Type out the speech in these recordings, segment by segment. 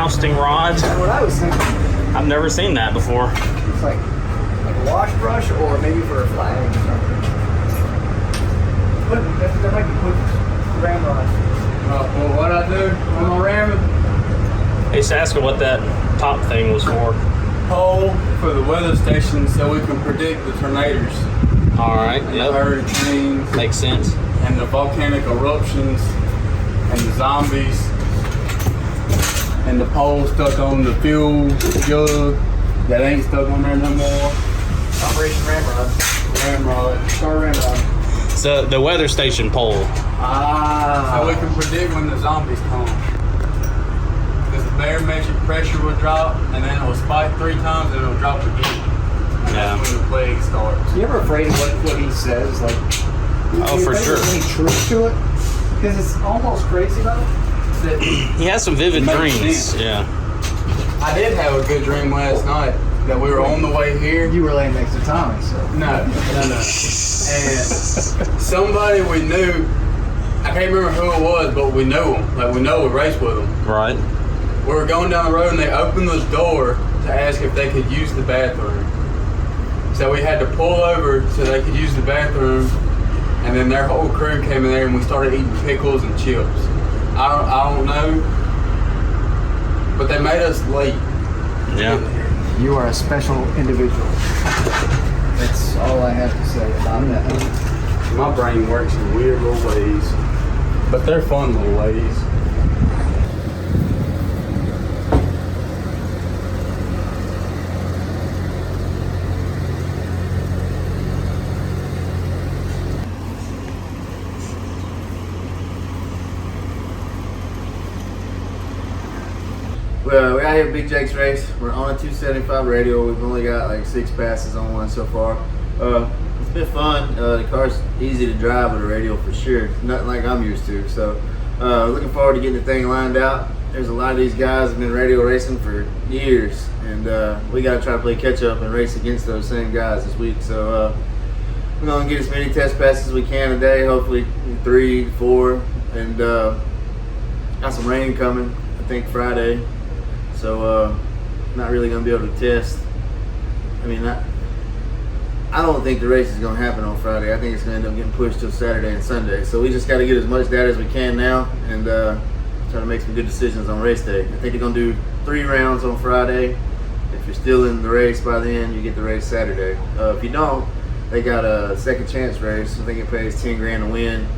jousting rods. That's what I was thinking. I've never seen that before. It's like a wash brush or maybe for a flag or something. That might be quick ramrod. Well, what I do when I'm ramming? He's asking what that top thing was for. Pole for the weather station so we can predict the tornadoes. All right, And yep. the hurricanes. Makes sense. And the volcanic eruptions. And the zombies. And the pole stuck on the fuel jug that ain't stuck on there no more. Operation Ramrod. Ramrod. Star Ramrod. So the weather station pole. So we can predict when the zombies come. Because the barometric pressure will drop and then it will spike 3 times and it will drop again. And that's when the plague starts. You ever afraid of what he says? Like, Oh, for sure. There's any truth to it? Because it's almost crazy though. That He has some vivid It makes dreams. sense. Yeah. I did have a good dream last night that we were on the way here. you were laying next to Tommy, so. No. And somebody we knew, I can't remember who it was, but we knew them. Like we raced with them. Right. We were going down the road and they opened the door to ask if they could use the bathroom. So we had to pull over so they could use the bathroom, and then their whole crew came in there and we started eating pickles and chips. I don't know, but they made us late. Yeah. You are a special individual. That's all I have to say about that. My brain works in weird little ways, but they're fun little ways. Well, we're out here at Big Jake's race. We're on a 275 radial. We've only got like 6 passes on one so far. It's been fun. The car's easy to drive with a radial for sure. Nothing like I'm used to. So looking forward to getting the thing lined out. There's a lot of these guys have been radial racing for years, and we got to try to play catch up and race against those same guys this week. So we're going to get as many test passes as we can a day, hopefully 3, 4, and got some rain coming, I think Friday. So not really going to be able to test. I mean, I don't think the race is going to happen on Friday. I think it's going to end up getting pushed till Saturday and Sunday. So we just got to get as much data as we can now and try to make some good decisions on race day. I think they're going to do 3 rounds on Friday. If you're still in the race by then, you get the race Saturday. If you don't, they got a second chance race. I think it pays 10 grand to win,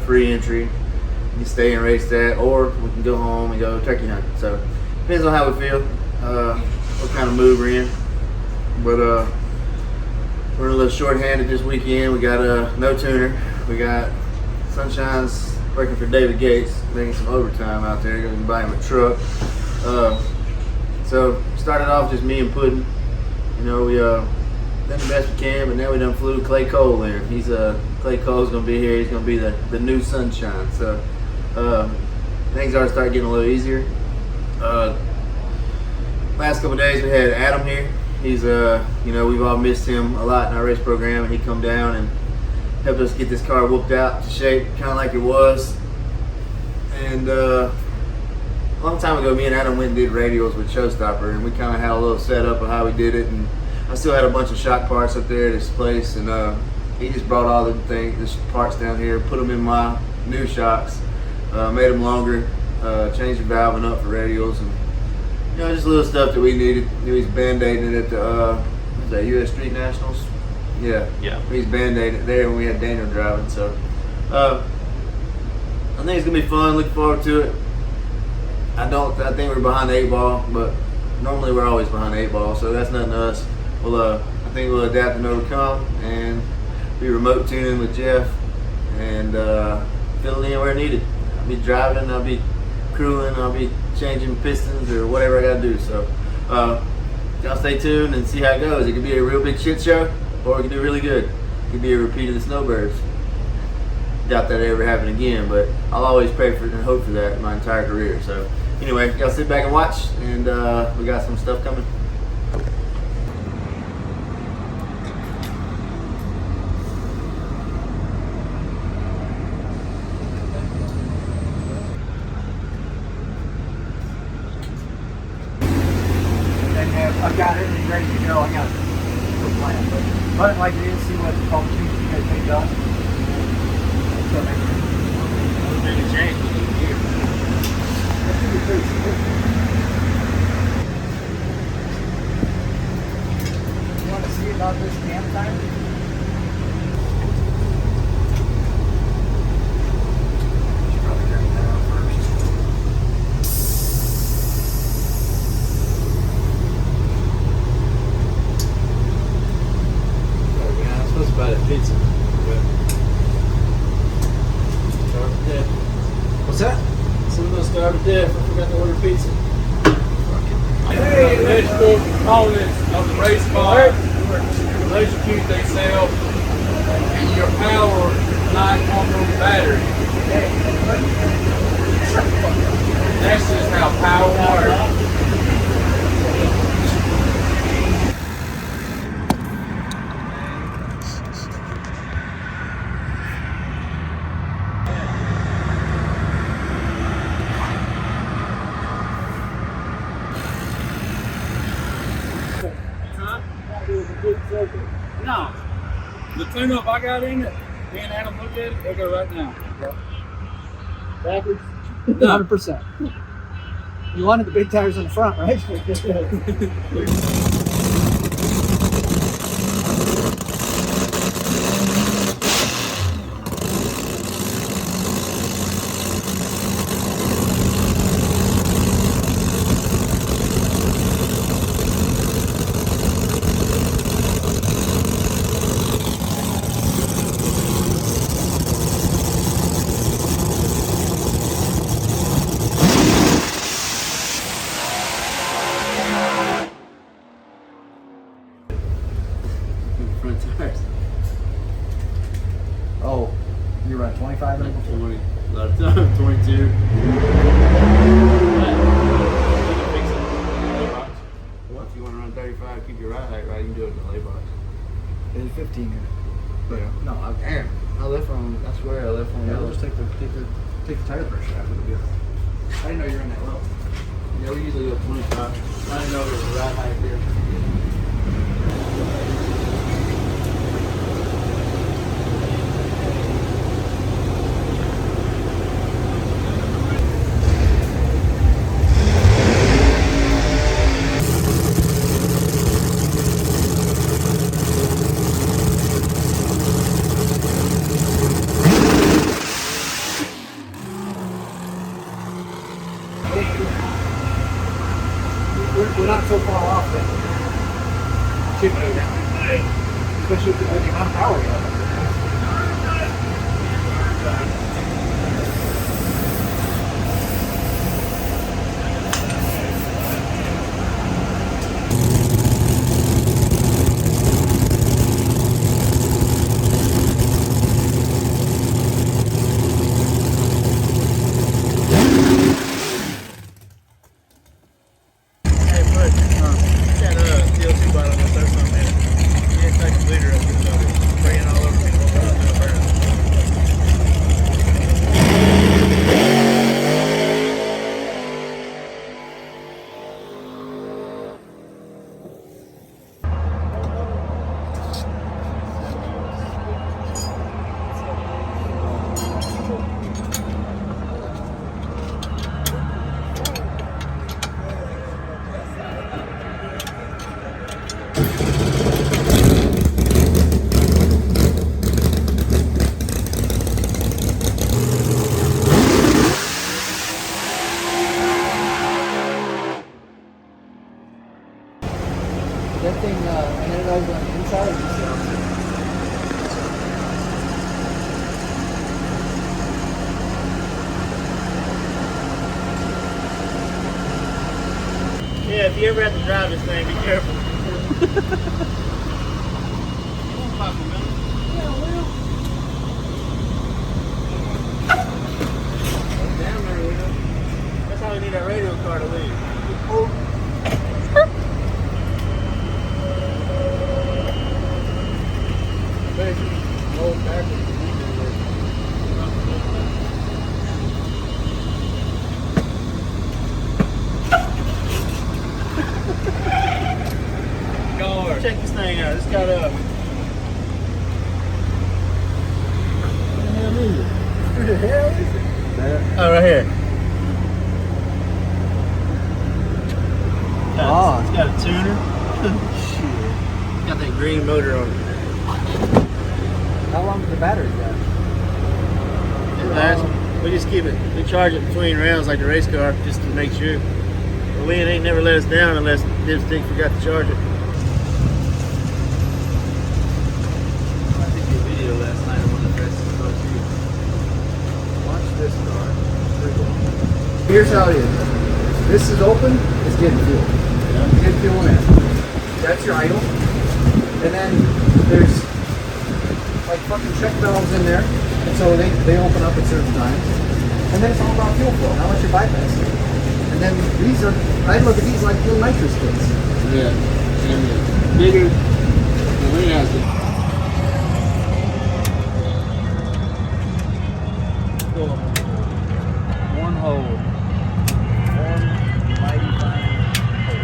free entry. You can stay and race that, or we can go home and go turkey hunting. So depends on how we feel, what kind of mood we're in. But we're a little short-handed this weekend. We got no tuner. We got Sunshine's working for David Gates, making some overtime out there. Going to buy him a truck. So started off just me and Puddin'. You know, we done the best we can, but now we done flew Clay Cole in. Clay Cole's going to be here. He's going to be the new Sunshine. So things are starting getting a little easier. Last couple of days we had Adam here. He's you know, we've all missed him a lot in our race program, and he come down and helped us get this car whooped out to shape, kind of like it was. And a long time ago, me and Adam went and did radials with Showstopper, and we kind of had a little setup of how we did it. And I still had a bunch of shock parts up there at this place, and he just brought all the parts down here, put them in my new shocks, made them longer, changed the valving up for radials, and you know, just little stuff that we needed. He's band-aiding it at the what was that, US Street Nationals? Yeah. He's band-aiding it there when we had Daniel driving. So I think it's gonna be fun. Looking forward to it. I think we're behind the 8 ball, but normally we're always behind the 8 ball, so that's nothing to us. I think we'll adapt and overcome, and be remote tuning with Jeff, and filling in where needed. I'll be driving, I'll be crewing, I'll be changing pistons or whatever I gotta do. So y'all stay tuned and see how it goes. It could be a real big shit show, or it could do really good. It could be a repeat of the Snowbirds. Doubt that ever happen again, but I'll always pray for it and hope for that my entire career. So anyway, y'all sit back and watch, and we got some stuff coming. I've got everything ready to go. I got a plan, but run it like it is. See what all the changes you guys made done. So maybe Maybe change it here. that should be pretty simple. You want to see about this cam time? Should probably turn that on first. Oh, man, I'm supposed to buy that pizza. Starved to death. What's that? Someone starved to death. I forgot to order pizza. Hey, electrical components of the race car, electrocute they sell, and your power not on the battery. That's just how power works. No. The tune-up I got in it, me and Adam look at it, they'll go right now. Backwards? 100%. You wanted the big tires in the front, right? Front tires. Oh, you run 25 in it? 20. A lot of time. 22. Well, if you want to run 35, keep your ride height right, you can do it in the lay box. There's 15 in it. Yeah. No, Damn. I left on, I swear I left on yeah, the we'll just take the tire pressure out. It'll be okay. I didn't know you were in that low. Yeah, we usually go 25. I didn't know there was a ride height here. We're not so far off then. Should go down. Especially with the amount of power you have. Hey, bud, that TLC bottle was there something in it. You didn't take a bleeder up it, so it's spraying all over me. That thing anodized on the inside or just the outside? Yeah, if you ever have to drive this thing, be careful. Damn, there we go. That's how we need our radio car to leave. Roll backwards. check this thing out. It's got a. Who the hell is it? There. Oh, right here. Oh. It's got a tuner. Shit. Got that green motor on it. How long does the battery got? It lasts. We just keep it. We charge it between rounds like the race car just to make sure. But we ain't never let us down unless Dipstick forgot to charge it. I did a video last night on one of the fastest cars too. Watch this car. Here's how it is. This is open, it's getting fuel. It's getting fuel in. That's your idle. And then there's like fucking check valves in there. And so they open up at certain times. And then it's all about fuel flow, how much you're bypassing. And then these are, I look at these like little nitrous kits. Yeah. And bigger. The way has it. One hole. One mighty fine hole.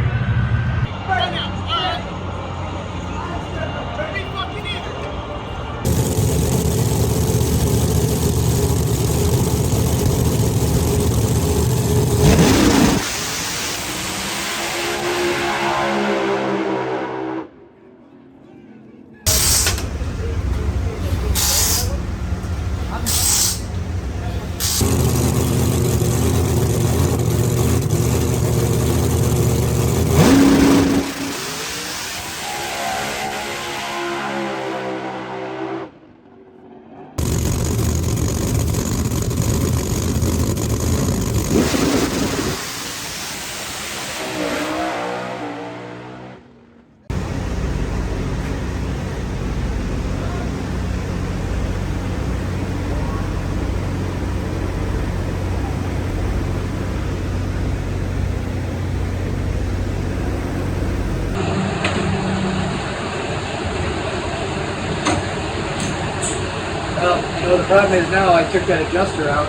Well, you know, the problem is now I took that adjuster out.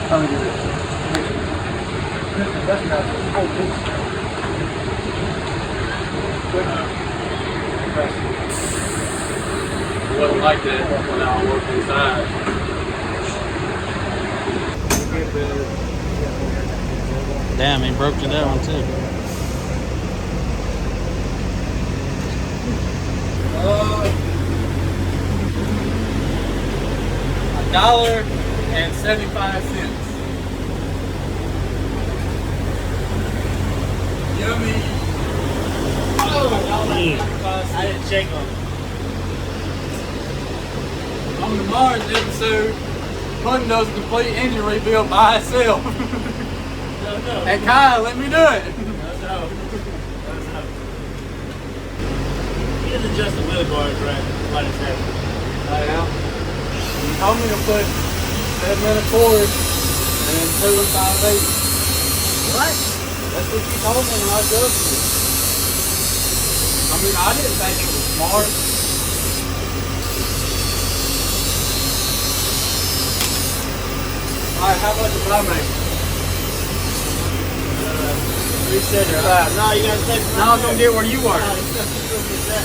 How do we do this? Took the adjuster out, so it's full piece. Quick. Press. It wasn't like that when I was working inside. Damn, he broke to that one too. $1.75. Yummy. I didn't check on it. On tomorrow's episode, Puttin does a complete engine rebuild by itself. No. And Kyle, let me do it. No. He doesn't adjust the wheel bars right. What is happening? I know. He told me to put 7 1/4 and 2 5/8. What? That's what she told me when I adjusted it. I mean, I didn't think it was smart. Alright, how much did I make? 375. No, you gotta take. Now I'm gonna get where you were. No, you gotta get that.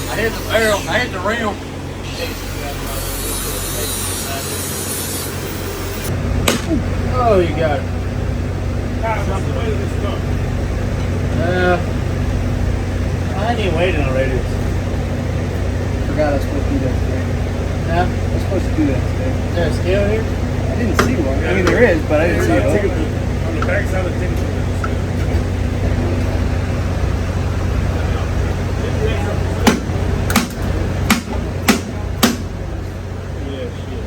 I hit the barrel, I hit the rim. Oh, you got it. I ain't even waiting on radius. Forgot I was supposed to do that today. Yeah? I was supposed to do that today. Is there a scale here? I didn't see one. I mean, there is, but I didn't see it. On the back side of the ticket. Yeah, shit.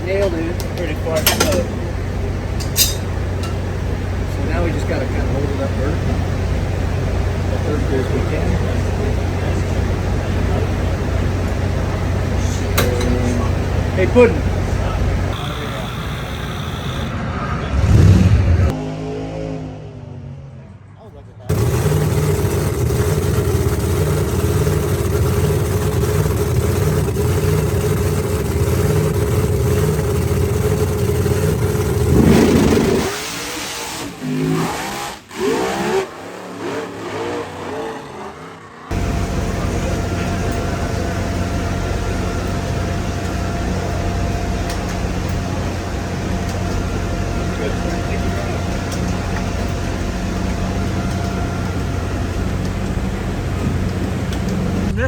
Nailed it. Pretty far to go. So now we just gotta kind of hold it up vertically. As vertically as we can. Hey, Puddin'.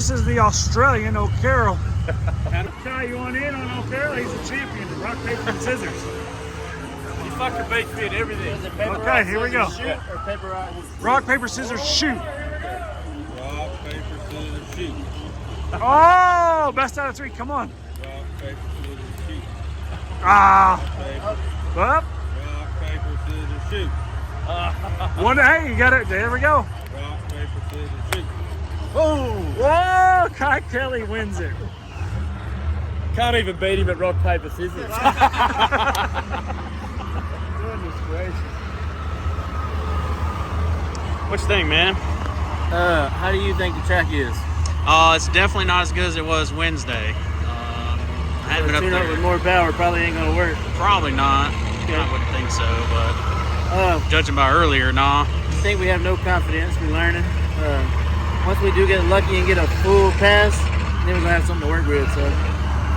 This is the Australian O'Carroll. Try you on in on O'Carroll. He's a champion. Rock, paper, and scissors. You fucking beat me at everything. Okay, here we go. Shoot or paper, rock? Rock, paper, scissors, shoot. Rock, paper, scissors, shoot. Oh, best out of 3. Come on. Rock, paper, scissors, shoot. Ah. Up. Rock, paper, scissors, shoot. One. Hey, you got it. There we go. Rock, paper, scissors, shoot. Whoa, Kelley wins it. Can't even beat him at rock, paper, scissors. Goodness gracious. What you think, man? How do you think the track is? It's definitely not as good as it was Wednesday. I haven't been up Tune up with there. more power probably ain't gonna work. Probably not. I wouldn't think so, but judging by earlier, nah. I think we have no confidence. We're learning. Once we do get lucky and get a full pass, then we're gonna have something to work with. So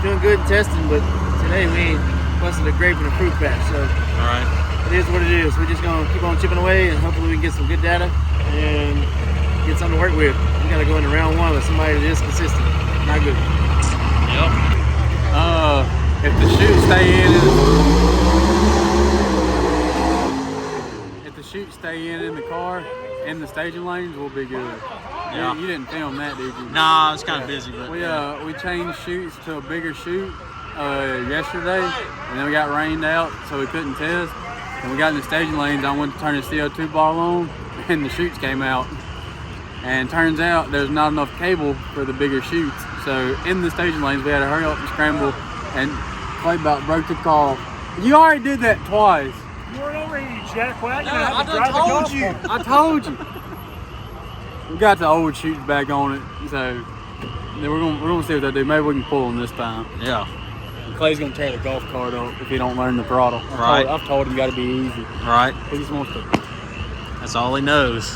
doing good in testing, but today we ain't busted a grape in a fruit patch. So All right. it is what it is. We're just gonna keep on chipping away, and hopefully we can get some good data and get something to work with. We gotta go into round 1 with somebody that is consistent. Not good. Yep. If the chutes stay in the car, in the staging lanes, we'll be good. Yeah. You didn't film that, did you? Nah, I was kind of busy, but We changed chutes to a bigger chute yesterday, and then we got rained out, so we couldn't test. And we got in the staging lanes. I went to turn the CO2 bottle on, and the chutes came out. And turns out there's not enough cable for the bigger chutes. So in the staging lanes, we had to hurry up and scramble, and Clay about broke the car. You already did that twice. You weren't over here, you jackwag. No, I done told you. I told you. We got the old chutes back on it, so then we're gonna see what they do. Maybe we can pull them this time. yeah. Clay's gonna tear the golf cart up if he don't learn the throttle. Right. I've told him got to be easy. Right. He just wants to. That's all he knows.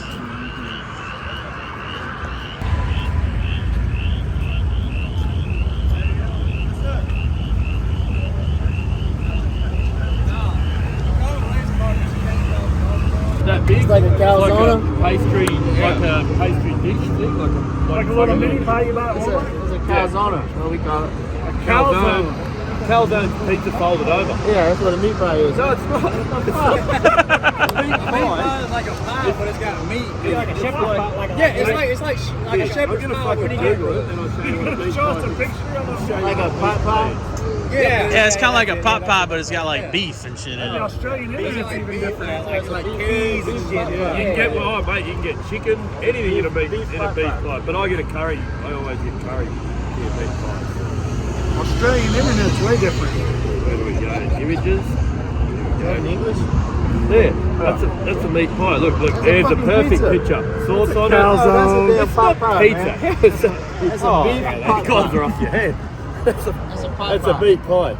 That big, like a calzone? like a pastry dish thing, Like a little mini pie you buy at It's Walmart. a calzone. That's what we call it. calzone pizza folded over. Yeah, that's what a meat pie is. No, it's not. Meat pie is like a pie, but it's got meat. It's like a shepherd's pie. Like a, Yeah, it's like a I'm shepherd's gonna pie. fucking Google it and I'll show you what a meat show us pie a is. picture of it. Like a pot pie. Yeah, it's kind of like a pot pie, but it's got like beef and shit in The it. Australian Indian's even different. It's like peas and shit. You can get, well, oh, mate, you can get chicken, anything in a beef pie. But I get a curry. I always get curry in a beef pie. Australian Internet's way different. Where do we go? Images. In English? There, that's a meat pie. Look, there's a perfect picture. Sauce on it. Calzone. That's a damn pot pie, Pizza. man. It's a beef oh, pot the guns pie. are off your head. That's a meat pie.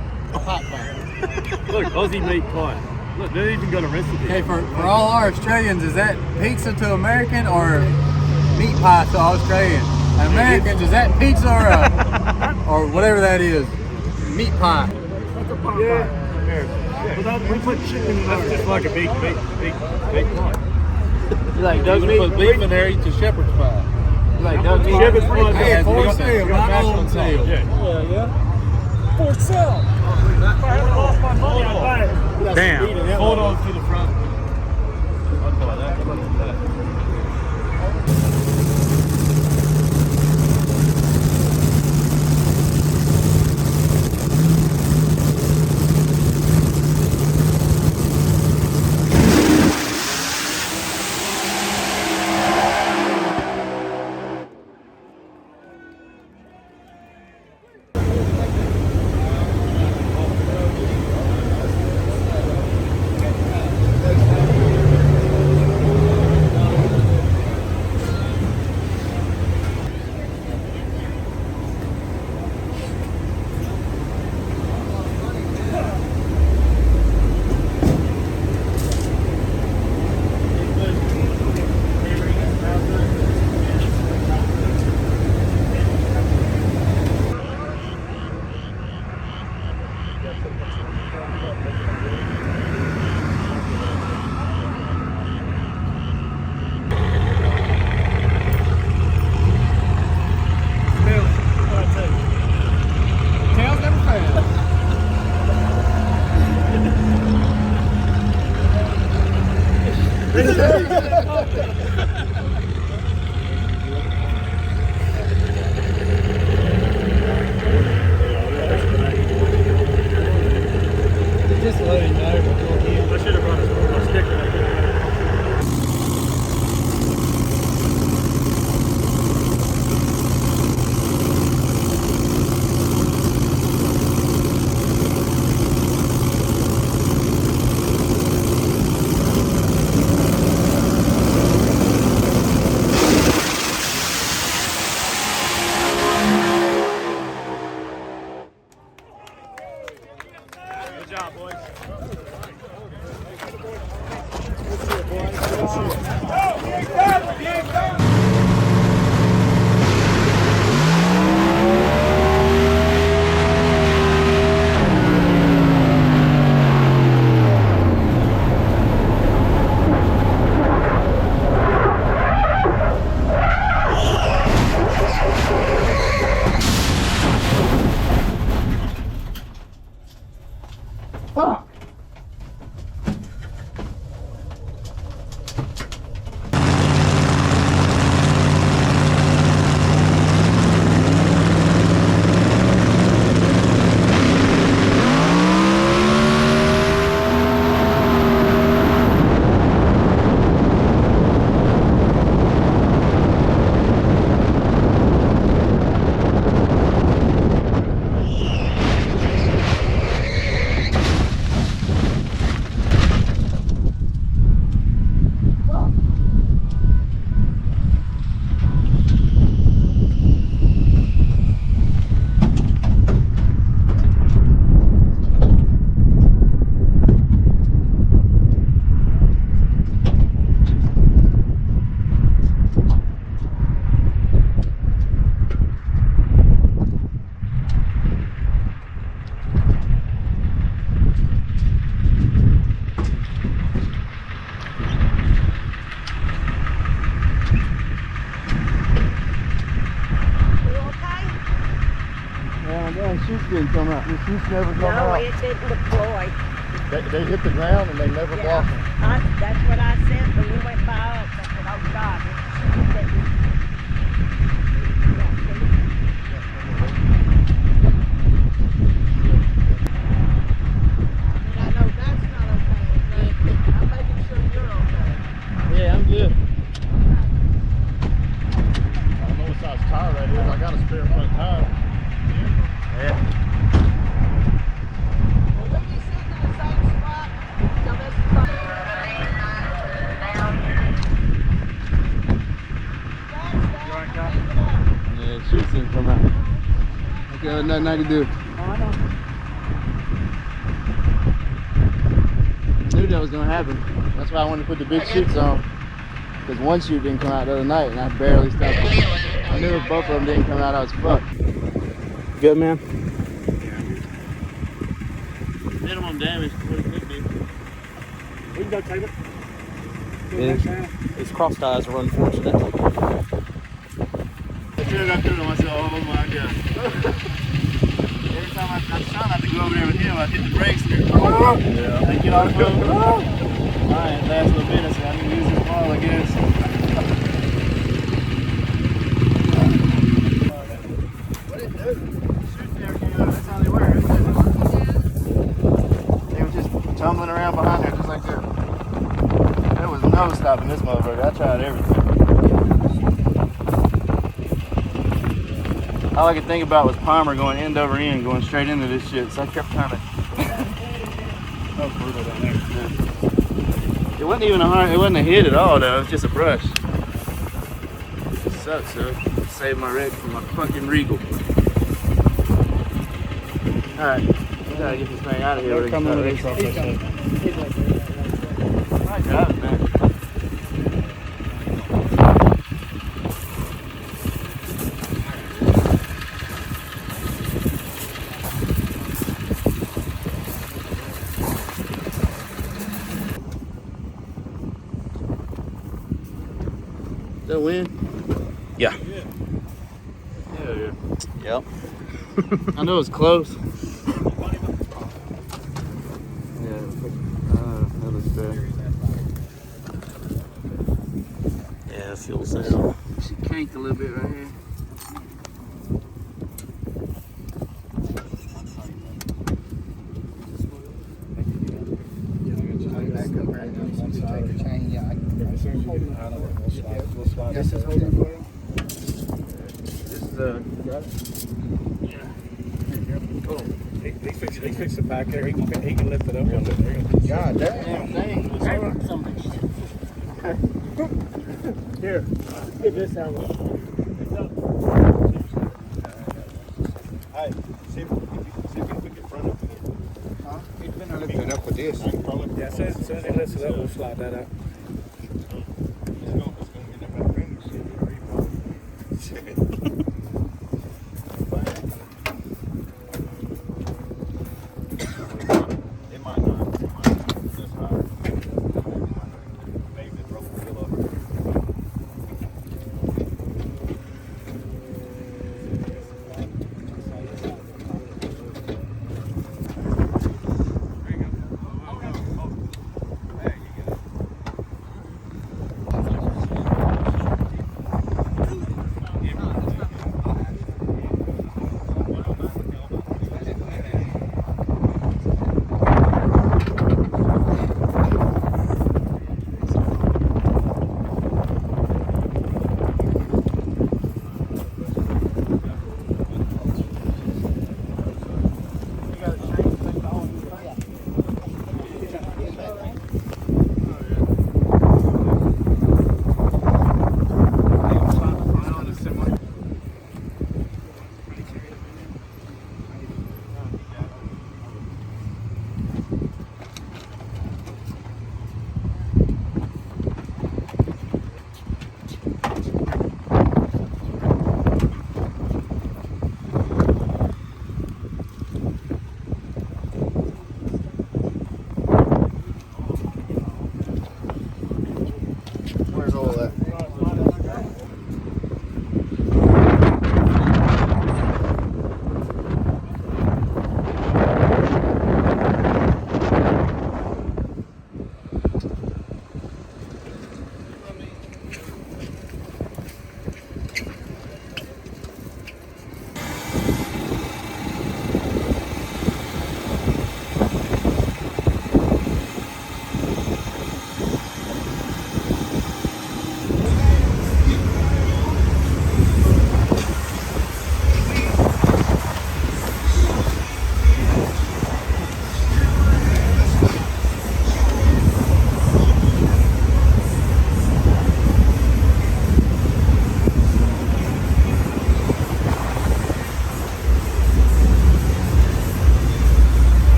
Look, Aussie meat pie. Look, they've even got a recipe. Okay, for all our Australians, is that pizza to American or meat pie to Australian? And Americans, is that pizza or whatever that is? Meat pie. Yeah. We put chicken in That's there. just like a big pie. You like duck meat? Put beef in there, eat your shepherd's pie. You like duck meat? Shepherd's pie. Hey, for sale, not on sale. Yeah. For sale. If I hadn't lost my money, I'd buy it. Damn. Hold on to the front. I'd buy that. How much is that? I should have brought a sticker up there. Good job, boys. Shoots didn't come out. The shoots never come No, out. it didn't deploy. They hit the ground and they never Yeah, blossom. that's what I said when we went by us. I said, oh God, it didn't. I know that's not okay. I'm making sure you're okay. Yeah, I'm good. I don't know what size tire that is. I got a spare front tire. Yeah. Well, when you sit in the same spot, so this is Yeah, the shoots didn't come out. Okay, there's nothing I can do. I knew that was gonna happen. That's why I wanted to put the big shoots on. Because one shoot didn't come out the other night and I barely stopped it. I knew if both of them didn't come out, I was fucked. Good, man? Minimum damage to what it could be. We can go take it. Yeah. These cross ties are unfortunate. As soon as I threw them, I said, oh my God. Every time I try not to go over there with him, I hit the brakes there. Yeah. I get off of him. Alright, last little bit, I said, I need to use this ball, I guess. What did it do? Shoot there, that's how they were. They were just tumbling around behind there just like that. There was no stopping this motherfucker. I tried everything. All I could think about was Palmer going end over end, going straight into this shit, so I kept turning. That was brutal down there. Yeah. It wasn't even it wasn't a hit at all though, it was just a brush. It sucks, so saved my wreck from my fucking Regal. Alright, we gotta get this thing out of here. They're coming with a truck, I said. I got it, man. That win? Yeah. Hell yeah. Yep. I know it's close. Yeah, that looks bad. Yeah, fuel cell. She canked a little bit right here. soon as you get out of it, we'll slide. This is holding for you. This is He fixed the back there. He can lift it up. God damn. Here, get this out. Hey, see if we can front it. Huh? He's been lifting it up with this. Yeah, as soon as he lifts it up, we'll slide that out. Where's all that?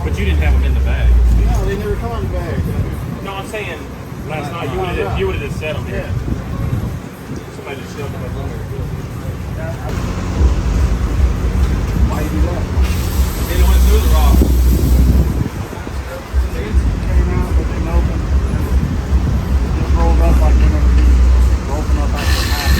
But you didn't have them in the bag. No, they never come in the bag. No, I'm saying last night you would have just set them here. Somebody just shoved them up under. Why you do that? They went through the rock. Came out, but they opened. Just rolled up like they never did. Open up after a half.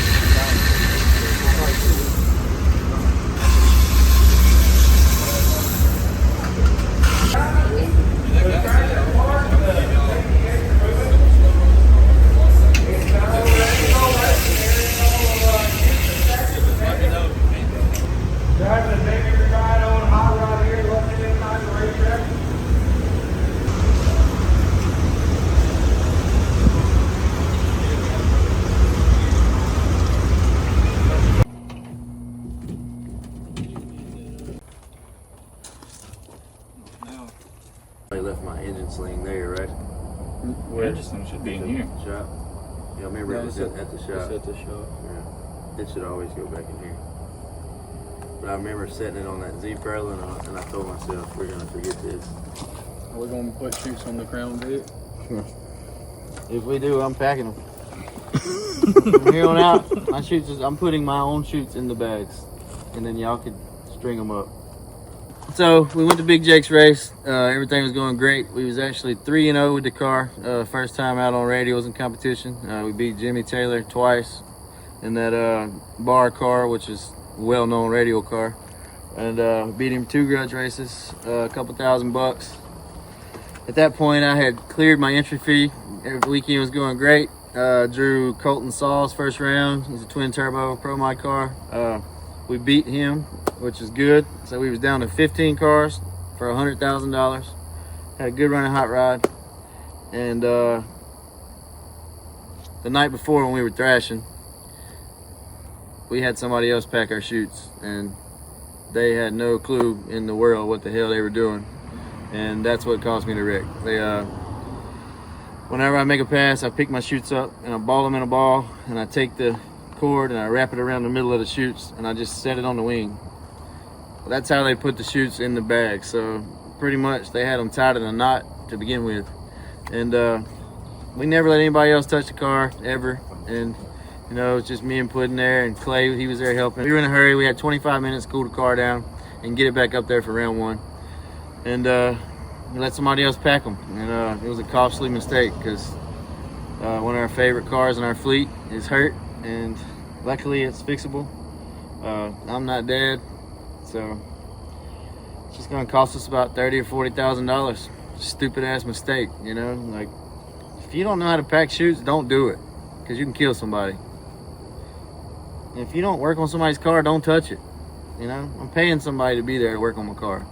Driving a bigger ride on hot rod here, looking inside the racetrack. I left my engine sling there, right? Where just should be in here. Shop. Yeah, I remember it was at the shop. It's at the shop. Yeah. It should always go back in here. But I remember setting it on that Z-Pro and I told myself, we're gonna forget this. Are we going to put shoots on the Crown Vic? If we do, I'm packing them. From here on out, my shoots I'm putting my own shoots in the bags, and then y'all could string them up. So we went to Big Jake's race. Everything was going great. We was actually 3-0 with the car. First time out on radials in competition. We beat Jimmy Taylor twice in that bar car, which is a well-known radial car, and beat him 2 grudge races, a couple $1,000. At that point, I had cleared my entry fee. Every weekend was going great. Drew Colton Saul's first round. He's a twin turbo pro mod car. We beat him, which is good. So we was down to 15 cars for $100,000. Had a good running hot rod. And the night before when we were thrashing, we had somebody else pack our chutes, and they had no clue in the world what the hell they were doing. And that's what caused me to wreck. Whenever I make a pass, I pick my chutes up and I ball them in a ball, and I take the cord and I wrap it around the middle of the chutes and I just set it on the wing. Well, that's how they put the chutes in the bag. So pretty much they had them tied in a knot to begin with. And we never let anybody else touch the car ever. And you know, it's just me and Puddin there, and Clay, he was there helping. We were in a hurry. We had 25 minutes to cool the car down and get it back up there for round one. And we let somebody else pack them. And it was a costly mistake because one of our favorite cars in our fleet is hurt, and luckily it's fixable. I'm not dead, so it's just gonna cost us about $30,000 or $40,000. Stupid ass mistake, you know? Like, if you don't know how to pack chutes, don't do it, because you can kill somebody. If you don't work on somebody's car, don't touch it. You know, I'm paying somebody to be there to work on my car.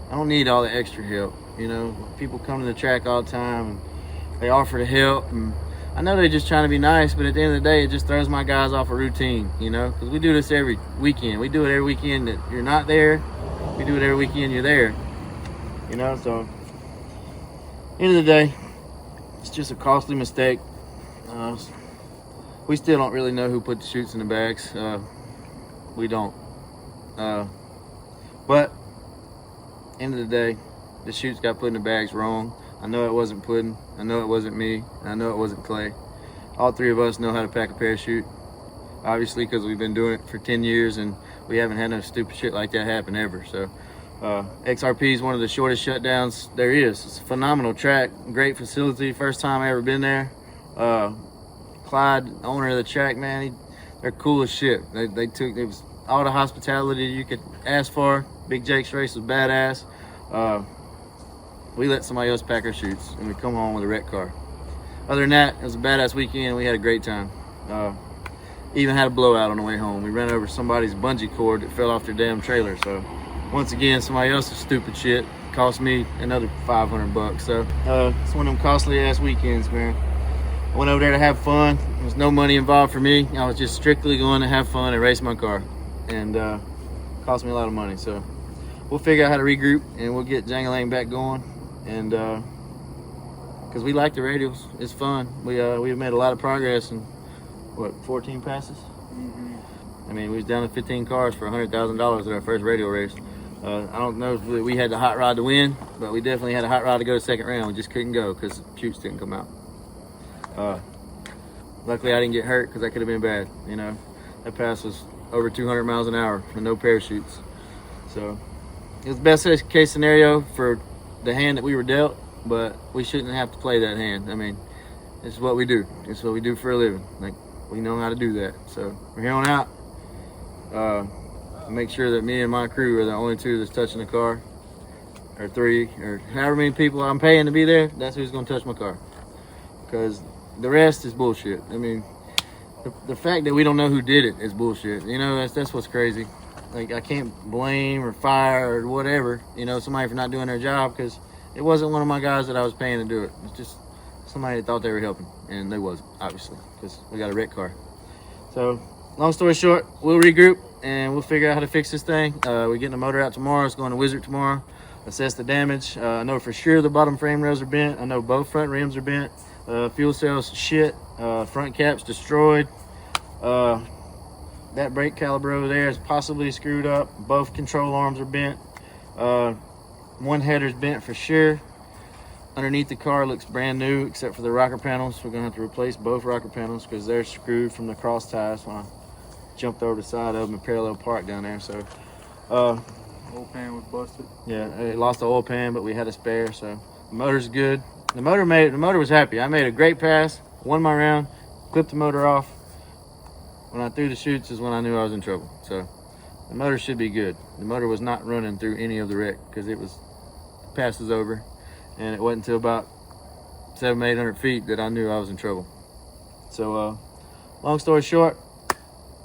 I don't need all the extra help. You know, people come to the track all the time and they offer to help, and I know they're just trying to be nice, but at the end of the day, it just throws my guys off a routine, you know, because we do this every weekend. We do it every weekend that you're not there. We do it every weekend you're there, you know. So end of the day, it's just a costly mistake. We still don't really know who put the chutes in the bags. We don't. But end of the day, the chutes got put in the bags wrong. I know it wasn't Puddin'. I know it wasn't me. I know it wasn't Clay. All three of us know how to pack a parachute, obviously, because we've been doing it for 10 years and we haven't had no stupid shit like that happen ever. So XRP is one of the shortest shutdowns there is. It's a phenomenal track, great facility. First time I ever been there. Clyde, owner of the track, man, they're cool as shit. They took, it was all the hospitality you could ask for. Big Jake's race was badass. We let somebody else pack our chutes and we come home with a wrecked car. Other than that, it was a badass weekend. We had a great time. Even had a blowout on the way home. We ran over somebody's bungee cord that fell off their damn trailer. So once again, somebody else's stupid shit cost me another $500. So it's one of them costly ass weekends, man. I went over there to have fun. There was no money involved for me. I was just strictly going to have fun and race my car. And cost me a lot of money. So we'll figure out how to regroup and we'll get JangAlang back going. And because we like the radials, it's fun. We've made a lot of progress in what, 14 passes. I mean, we was down to 15 cars for $100,000 at our first radial race. I don't know if we had the hot rod to win, but we definitely had a hot rod to go to second round. We just couldn't go because the chutes didn't come out. Luckily I didn't get hurt because that could have been bad. You know, that pass was over 200 miles an hour and no parachutes. So it was the best case scenario for the hand that we were dealt, but we shouldn't have to play that hand. I mean, it's what we do. It's what we do for a living. Like, we know how to do that. So from here on out, make sure that me and my crew are the only two that's touching the car, or three, or however many people I'm paying to be there, that's who's gonna touch my car. Because the rest is bullshit. I mean, the fact that we don't know who did it is bullshit. You know, that's what's crazy. Like, I can't blame or fire or whatever, you know, somebody for not doing their job, because it wasn't one of my guys that I was paying to do it. It's just somebody that thought they were helping, and they wasn't, obviously, because we got a wrecked car. So, long story short, we'll regroup and we'll figure out how to fix this thing. We're getting the motor out tomorrow. It's going to Wizard tomorrow. Assess the damage. I know for sure the bottom frame rails are bent. I know both front rims are bent. Fuel cells shit. Front cap's destroyed. That brake caliper over there is possibly screwed up. Both control arms are bent. One header's bent for sure. Underneath the car looks brand new except for the rocker panels. We're gonna have to replace both rocker panels because they're screwed from the cross ties when I jumped over the side of them and parallel parked down there. So Oil pan was busted. yeah, it lost the oil pan, but we had a spare, so the motor's good. The motor was happy. I made a great pass, won my round, clipped the motor off. When I threw the chutes is when I knew I was in trouble. So the motor should be good. The motor was not running through any of the wreck because the pass was over, and it wasn't until about 700-800 feet that I knew I was in trouble. So long story short,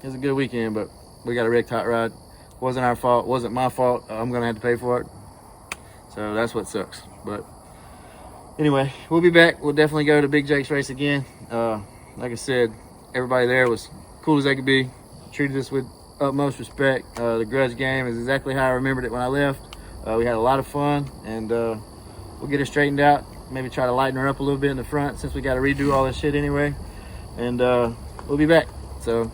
it was a good weekend, but we got a wrecked hot rod. Wasn't our fault, wasn't my fault. I'm gonna have to pay for it, so that's what sucks. But anyway, we'll be back. We'll definitely go to Big Jake's race again. Like I said, everybody there was cool as they could be, treated us with utmost respect. The grudge game is exactly how I remembered it when I left. We had a lot of fun, and we'll get her straightened out, maybe try to lighten her up a little bit in the front since we got to redo all this shit anyway. And we'll be back, so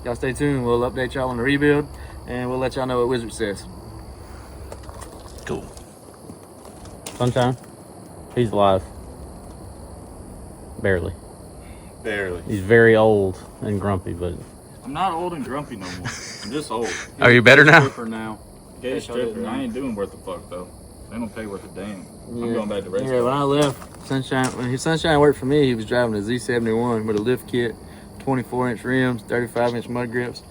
y'all stay tuned. We'll update y'all on the rebuild, and we'll let y'all know what Wizard says. Cool. Sunshine, he's alive. Barely. Barely. He's very old and grumpy, but I'm not old and grumpy no more. I'm just old. are you better now? Stripper now. Gay stripper. I ain't doing worth the fuck though. They don't pay worth a damn. I'm going back to race. Yeah, when I left, Sunshine worked for me. He was driving a Z71 with a lift kit, 24-inch rims, 35-inch mud grips.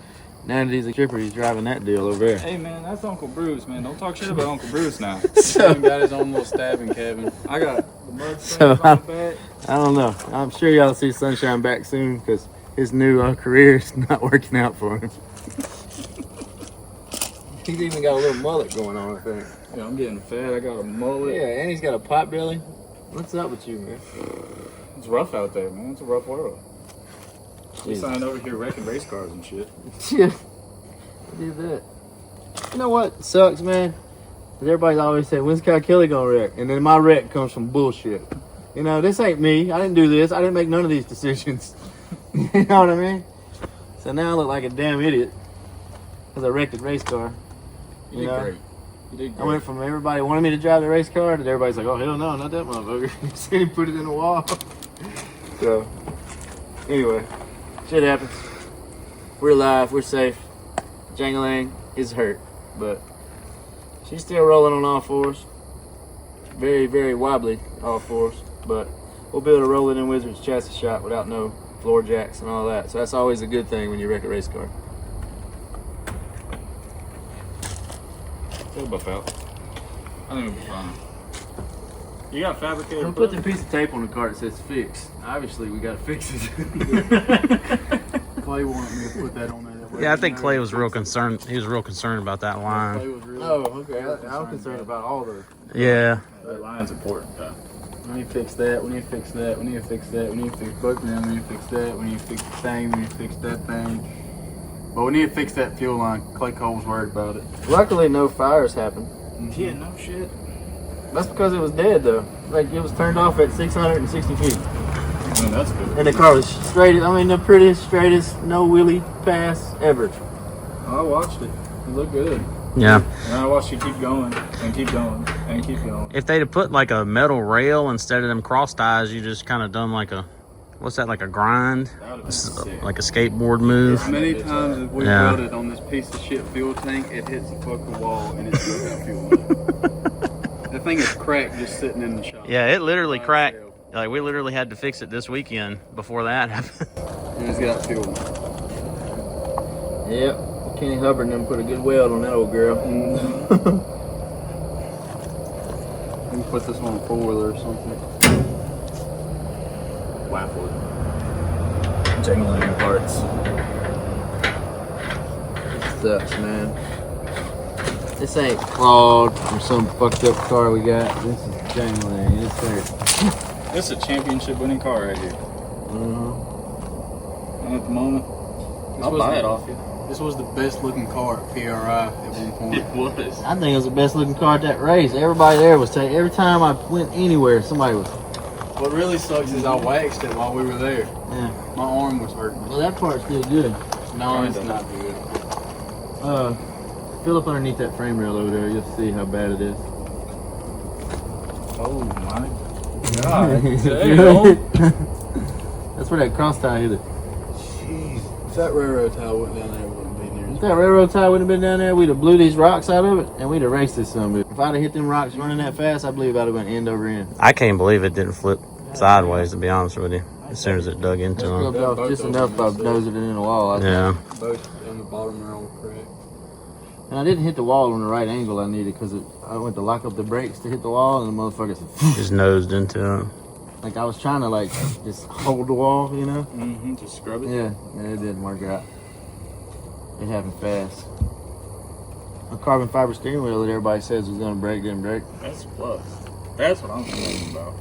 Now that he's a stripper, he's driving that deal over there. Hey man, that's Uncle Bruce, man. Don't talk shit about Uncle Bruce now. So he got his own little stabbing cabin. I got the mud So, on the back. I don't know. I'm sure y'all see Sunshine back soon because his new career is not working out for him. He's even got a little mullet going on, I think. Yeah, I'm getting fat. I got a mullet. Yeah, and he's got a pot belly. What's up with you, man? It's rough out there, man. It's a rough world. We Jesus. signed over here wrecking race cars and shit. Yeah, I did that. You know what sucks, man? 'Cause everybody's always saying, when's Kelley gonna wreck? And then my wreck comes from bullshit. You know, this ain't me. I didn't do this. I didn't make none of these decisions. You know what I mean? So now I look like a damn idiot because I wrecked a race car. You did know? great. You did I great. went from everybody wanting me to drive the race car to everybody's like, oh, hell no, not that motherfucker. You see him put it in the wall. So, anyway, shit happens. We're alive. We're safe. JangAlang is hurt, but she's still rolling on all fours. Very, very wobbly all fours, but we'll be able to roll it in Wizard's chassis shop without no floor jacks and all that. So that's always a good thing when you wreck a race car. It'll buff out. I think it'll be fine. You got fabricated. We'll put the piece of tape on the car that says fixed. Obviously, we gotta fix it. Clay wanted me to put that on there. Yeah, I think Clay was real concerned. He was real concerned about that line. Clay was really Okay. I'm concerned about all those. Yeah. That line's important, though. We need to fix that. We need to fix that. We need to fix that. We need to fix both of them. We need to fix that. We need to fix the thing. We need to fix that thing. But we need to fix that fuel line. Clay Cole was worried about it. Luckily, no fires happened. Yeah, no shit. That's because it was dead, though. Like, it was turned off at 660 feet. I mean, that's good. And the car was straight. I mean, the prettiest, straightest, no wheelie pass ever. I watched it. It looked good. Yeah. And I watched you keep going and keep going and keep going. If they'd have put like a metal rail instead of them cross ties, you just kind of done like a, what's that, like a grind? Like a skateboard move. As many times as we Yeah. welded on this piece of shit fuel tank, it hits the fucking wall and it's still got fuel in it. That thing is cracked just sitting in the shop. Yeah, it literally cracked. Like, we literally had to fix it this weekend before that happened. And it's got fuel. Yep. Kenny Hubbard and them put a good weld on that old girl. We can put this on a four-wheeler or something. Flatwood. JangAlang parts. Sucks, man. This ain't Claude from some fucked up car we got. This is JangAlang. It's hurt. This is a championship winning car right here. And at the moment, I'll buy it off you. This was the best looking car at PRI at one point. It was. I think it was the best looking car at that race. Everybody there was taking. Every time I went anywhere, somebody was. What really sucks is I waxed it while we were there. Yeah. My arm was hurting. Well, that part's still good. No, it's not good. Fill up underneath that frame rail over there. You'll see how bad it is. Oh my God. Damn. That's where that cross tie hit it. If that railroad tie went down there, it wouldn't be near. If that railroad tie would have been down there, we'd have blew these rocks out of it, and we'd have raced this son of a bitch. If I'd have hit them rocks running that fast, I believe I'd have went end over end. I can't believe it didn't flip sideways, to be honest with you, as soon as it dug into That's him. rubbed off just enough by nosing it in the wall. I think. Yeah. Both on the bottom are all cracked. And I didn't hit the wall on the right angle I needed because I went to lock up the brakes to hit the wall and the motherfucker Just nosed into it. like I was trying to like just hold the wall, you know? Mm-hmm. Just scrub it. Yeah, and it didn't work out. It happened fast. A carbon fiber steering wheel that everybody says was gonna break didn't break. That's a plus. That's what I'm thinking about.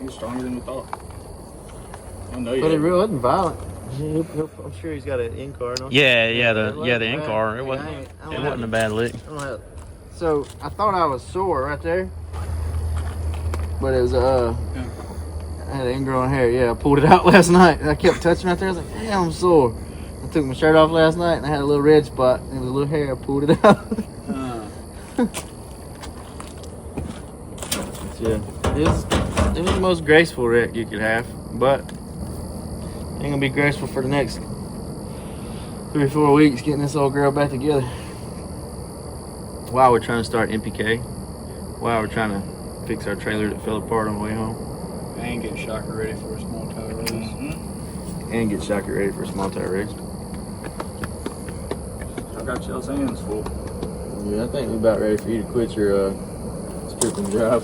He's stronger than we thought. I know you. But it really wasn't violent. I'm sure he's got an in-car, don't you? Yeah, the in-car. It I wasn't don't it have- wasn't a bad lick. I don't have- So I thought I was sore right there, but it was I had ingrown hair. Yeah, I pulled it out last night. I kept touching right there. I was like, damn, I'm sore. I took my shirt off last night and I had a little red spot and it was a little hair. I pulled it out. Yeah, it was the most graceful wreck you could have, but ain't gonna be graceful for the next 3 or 4 weeks getting this old girl back together. While we're trying to start MPK, while we're trying to fix our trailer that fell apart on the way home, And get shocker ready for a small tire race. and get shocker ready for a small tire race. I got y'all's hands full. Yeah, I think we're about ready for you to quit your stripping job.